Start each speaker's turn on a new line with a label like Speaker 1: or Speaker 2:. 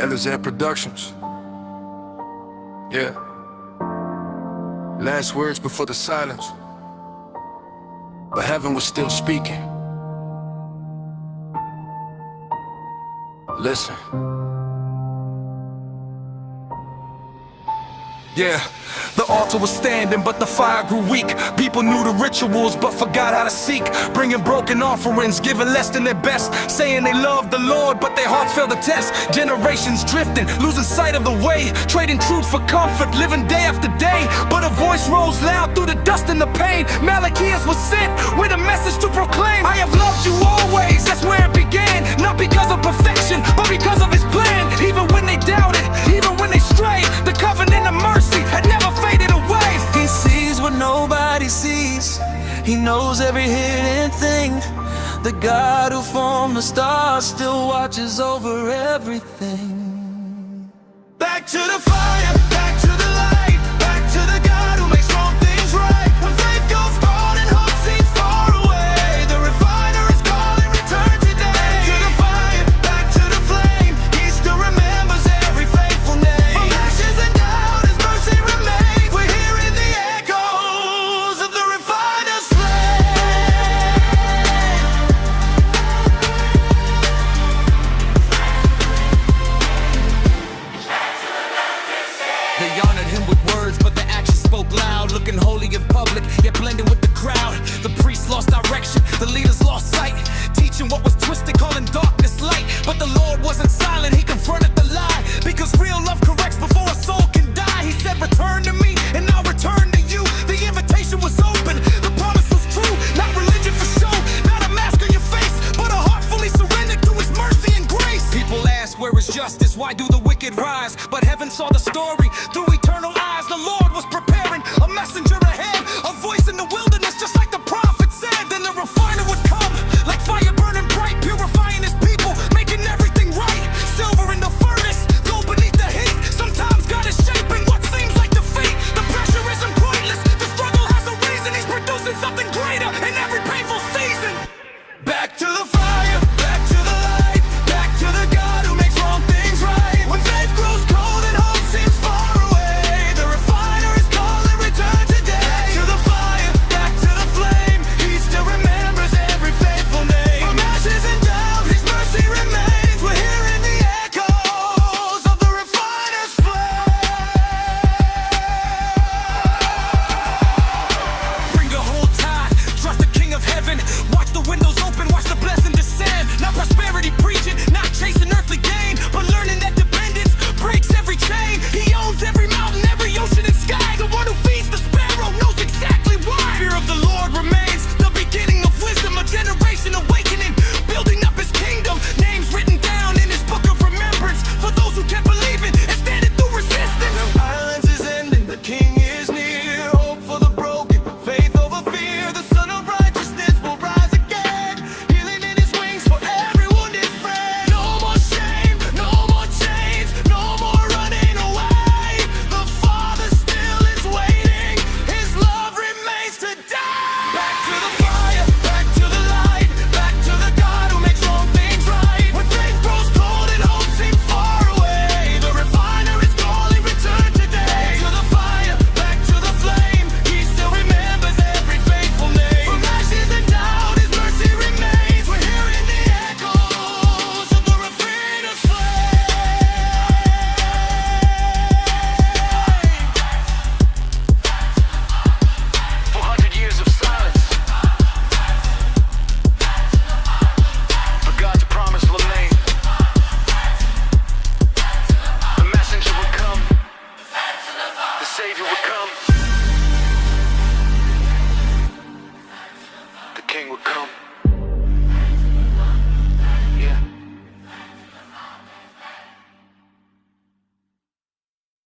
Speaker 1: Elizad Productions. Yeah. Last words before the silence. But heaven was still speaking. Listen.
Speaker 2: Yeah, the altar was standing, but the fire grew weak. People knew the rituals, but forgot how to seek. Bringing broken offerings, giving less than their best. Saying they love the Lord, but their hearts failed the test. Generations drifting, losing sight of the way. Trading truth for comfort, living day after day. But a voice rose loud through the dust and the pain. Malachias was sent with a message to proclaim. I have loved you always, that's where it began. Not because of perfection, but because of His plan. Even when they doubted, even when they strayed, the covenant of mercy had never faded away.
Speaker 3: He sees what nobody sees. He knows every hidden thing. The God who formed the stars still watches over everything. Back to the fire, back to the light, back to the God who makes wrong things right. When faith goes cold and hope seems far away, the refiner is calling, return today. Back to the fire, back to the flame. He still remembers every faithful name. From ashes and doubt, His mercy remains. We're hearing the echoes of the refiner's flame.
Speaker 2: They honored Him with words, but their actions spoke loud. Looking holy in public, yet blending with the crowd. The priests lost direction, the leaders lost sight. Teaching what was twisted, calling darkness light. But the Lord wasn't silent, He confronted the lie. Because real love corrects before a soul can die. He said, return to me, and I'll return to you. The invitation was open, the promise was true. Not religion for show, not a mask on your face, but a heart fully surrendered to His mercy and grace. People ask, where is justice? Why do the wicked rise? But heaven saw the story through eternal eyes. The Lord was preparing a messenger ahead, a voice in the wilderness, just like the prophet said. Then the refiner would come, like fire burning bright, purifying His people, making everything right. Silver in the furnace, gold beneath the heat. Sometimes God is shaping what seems like defeat. The pressure isn't pointless, the struggle has a reason. He's producing something greater in every painful season. Back to the fire, back to the light, back to the God who makes wrong things right. When faith grows cold and hope seems far away, the refiner is calling, return today. Back to the fire, back to the flame. He still remembers every faithful name. From ashes and doubt, His mercy remains. We're hearing the echoes of the refiner's flame. Bring the whole tide, trust the King of Heaven. Watch the windows open, watch the blessing descend. Not prosperity preaching, not chasing earthly gain, but learning that dependence breaks every chain. He owns every mountain, every ocean and sky. The one who feeds the sparrow knows exactly why. Fear of the Lord remains the beginning of wisdom. A generation awakening, building up His kingdom. Names written down in His book of remembrance for those who kept believing and standing through resistance. The violence is ending, the King is near. Hope for the broken, faith over fear. The Son of Righteousness will rise again, healing in His wings for every wounded friend. No more shame, no more chains, no more running away. The Father still is waiting, His love remains today. Back to the fire, back to the light, back to the God who makes wrong things right. When faith grows cold and hope seems far away, the refiner is calling, return today. Back to the fire, back to the flame. He still remembers every faithful name. From ashes and doubt, His mercy remains. We're hearing the echoes of the refiner's flame. 400 years of silence for God to promise remain. The messenger would come, the Savior would come, the King would come.